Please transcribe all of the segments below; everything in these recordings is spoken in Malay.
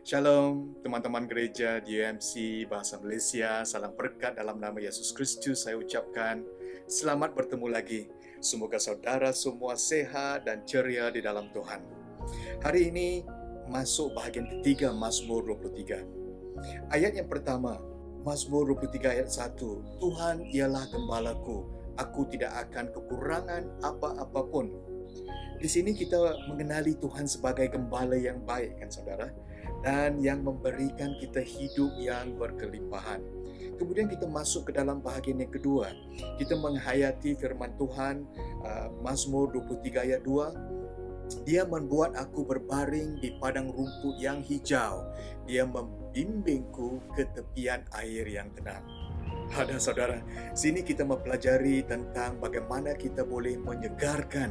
Shalom, teman-teman gereja di UMC Bahasa Malaysia. Salam berkat dalam nama Yesus Kristus saya ucapkan. Selamat bertemu lagi. Semoga saudara semua sehat dan ceria di dalam Tuhan. Hari ini masuk bahagian ketiga Mazmur 23. Ayat yang pertama, Mazmur 23 ayat 1. Tuhan ialah gembalaku, aku tidak akan kekurangan apa-apa pun. Di sini kita mengenali Tuhan sebagai gembala yang baik, kan saudara? Dan yang memberikan kita hidup yang berkelimpahan. Kemudian kita masuk ke dalam bahagian yang kedua. Kita menghayati firman Tuhan, Mazmur 23 ayat 2. Dia membuat aku berbaring di padang rumput yang hijau. Dia membimbingku ke tepian air yang tenang. Ada saudara, sini kita mempelajari tentang bagaimana kita boleh menyegarkan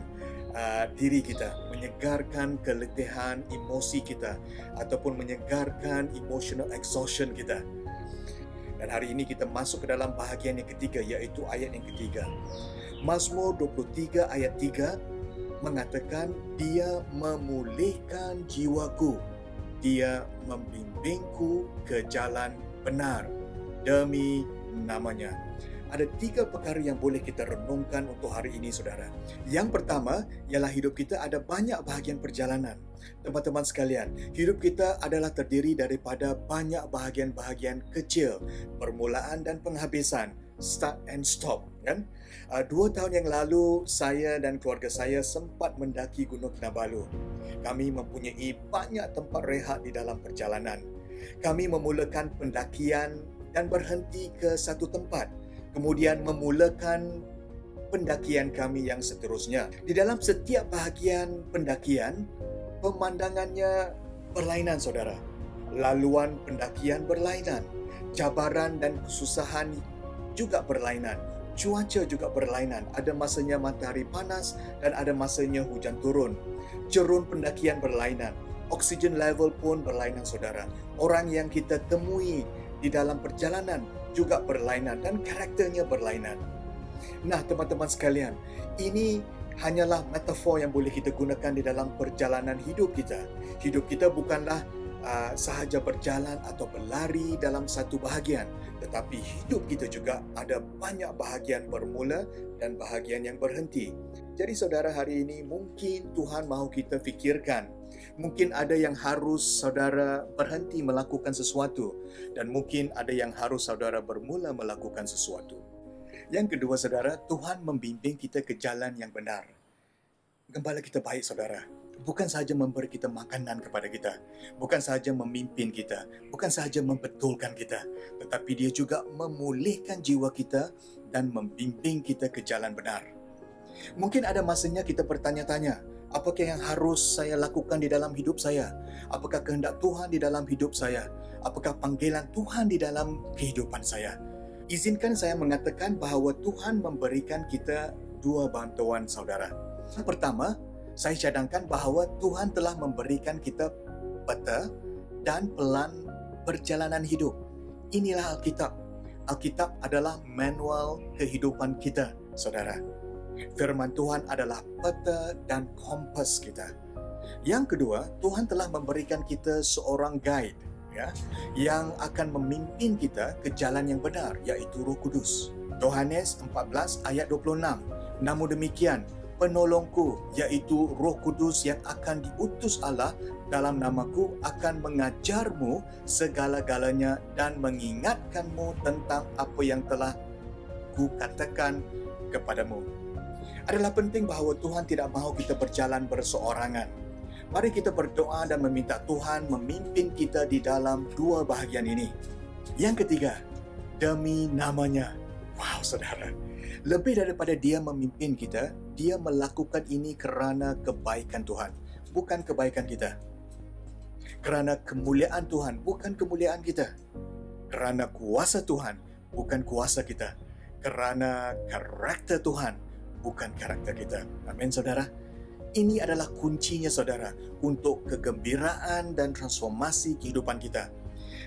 diri kita, menyegarkan keletihan emosi kita ataupun menyegarkan emotional exhaustion kita. Dan hari ini kita masuk ke dalam bahagian yang ketiga, iaitu ayat yang ketiga. Mazmur 23 ayat 3 mengatakan, dia memulihkan jiwaku, dia membimbingku ke jalan benar demi namanya. Ada 3 perkara yang boleh kita renungkan untuk hari ini, saudara. Yang pertama, ialah hidup kita ada banyak bahagian perjalanan. Teman-teman sekalian, hidup kita adalah terdiri daripada banyak bahagian-bahagian kecil, permulaan dan penghabisan, start and stop, kan? 2 tahun yang lalu, saya dan keluarga saya sempat mendaki Gunung Kinabalu. Kami mempunyai banyak tempat rehat di dalam perjalanan. Kami memulakan pendakian dan berhenti ke satu tempat. Kemudian memulakan pendakian kami yang seterusnya. Di dalam setiap bahagian pendakian, pemandangannya berlainan, saudara. Laluan pendakian berlainan. Cabaran dan kesusahan juga berlainan. Cuaca juga berlainan. Ada masanya matahari panas dan ada masanya hujan turun. Cerun pendakian berlainan. Oksigen level pun berlainan, saudara. Orang yang kita temui di dalam perjalanan juga berlainan dan karakternya berlainan. Nah, teman-teman sekalian, ini hanyalah metafor yang boleh kita gunakan di dalam perjalanan hidup kita. Hidup kita bukanlah sahaja berjalan atau berlari dalam satu bahagian, tetapi hidup kita juga ada banyak bahagian bermula dan bahagian yang berhenti. Jadi saudara, hari ini mungkin Tuhan mahu kita fikirkan. Mungkin ada yang harus saudara berhenti melakukan sesuatu dan mungkin ada yang harus saudara bermula melakukan sesuatu. Yang kedua, saudara, Tuhan membimbing kita ke jalan yang benar. Gembala kita baik, saudara. Bukan sahaja memberi kita makanan kepada kita, bukan sahaja memimpin kita, bukan sahaja membetulkan kita, tetapi dia juga memulihkan jiwa kita dan membimbing kita ke jalan benar. Mungkin ada masanya kita bertanya-tanya, apakah yang harus saya lakukan di dalam hidup saya? Apakah kehendak Tuhan di dalam hidup saya? Apakah panggilan Tuhan di dalam kehidupan saya? Izinkan saya mengatakan bahawa Tuhan memberikan kita 2 bantuan, saudara. Yang pertama, saya cadangkan bahawa Tuhan telah memberikan kita peta dan pelan perjalanan hidup. Inilah Alkitab. Alkitab adalah manual kehidupan kita, saudara. Firman Tuhan adalah peta dan kompas kita. Yang kedua, Tuhan telah memberikan kita seorang guide, yang akan memimpin kita ke jalan yang benar, iaitu Roh Kudus. Yohanes 14 ayat 26. Namun demikian, penolongku, iaitu Roh Kudus yang akan diutus Allah dalam namaku, akan mengajarmu segala-galanya dan mengingatkanmu tentang apa yang telah kukatakan kepadamu. Adalah penting bahawa Tuhan tidak mahu kita berjalan berseorangan. Mari kita berdoa dan meminta Tuhan memimpin kita di dalam 2 bahagian ini. Yang ketiga, demi namanya. Wow, saudara. Lebih daripada dia memimpin kita, dia melakukan ini kerana kebaikan Tuhan, bukan kebaikan kita. Kerana kemuliaan Tuhan, bukan kemuliaan kita. Kerana kuasa Tuhan, bukan kuasa kita. Kerana karakter Tuhan, bukan karakter kita. Amin, saudara. Ini adalah kuncinya, saudara, untuk kegembiraan dan transformasi kehidupan kita.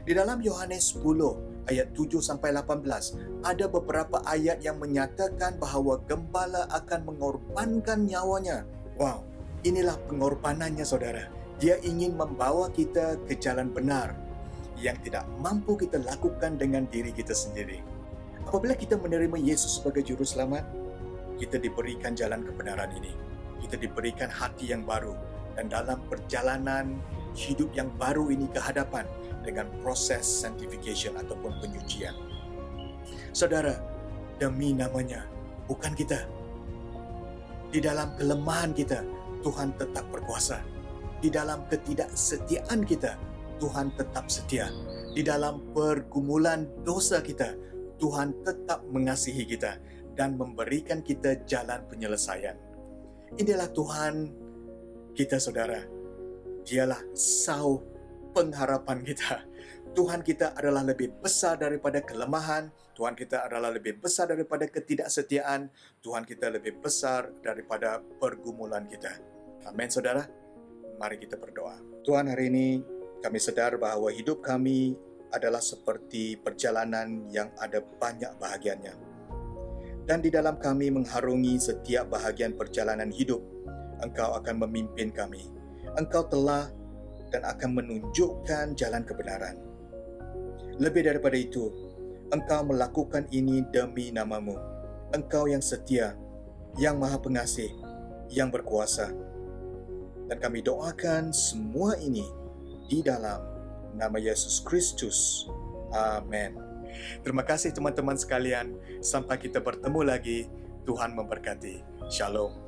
Di dalam Yohanes 10 ayat 7-18, ada beberapa ayat yang menyatakan bahawa gembala akan mengorbankan nyawanya. Wow, inilah pengorbanannya, saudara. Dia ingin membawa kita ke jalan benar yang tidak mampu kita lakukan dengan diri kita sendiri. Apabila kita menerima Yesus sebagai Juru Selamat, kita diberikan jalan kebenaran ini. Kita diberikan hati yang baru. Dan dalam perjalanan hidup yang baru ini ke hadapan dengan proses sanctification ataupun penyucian. Saudara, demi namanya, bukan kita. Di dalam kelemahan kita, Tuhan tetap berkuasa. Di dalam ketidaksetiaan kita, Tuhan tetap setia. Di dalam pergumulan dosa kita, Tuhan tetap mengasihi kita dan memberikan kita jalan penyelesaian. Inilah Tuhan kita, saudara. Dialah sau pengharapan kita. Tuhan kita adalah lebih besar daripada kelemahan. Tuhan kita adalah lebih besar daripada ketidaksetiaan. Tuhan kita lebih besar daripada pergumulan kita. Amin, saudara. Mari kita berdoa. Tuhan, hari ini kami sadar bahwa hidup kami adalah seperti perjalanan yang ada banyak bahagiannya. Dan di dalam kami mengharungi setiap bahagian perjalanan hidup, Engkau akan memimpin kami. Engkau telah dan akan menunjukkan jalan kebenaran. Lebih daripada itu, Engkau melakukan ini demi nama-Mu. Engkau yang setia, yang maha pengasih, yang berkuasa. Dan kami doakan semua ini di dalam nama Yesus Kristus. Amin. Terima kasih teman-teman sekalian. Sampai kita bertemu lagi. Tuhan memberkati. Shalom.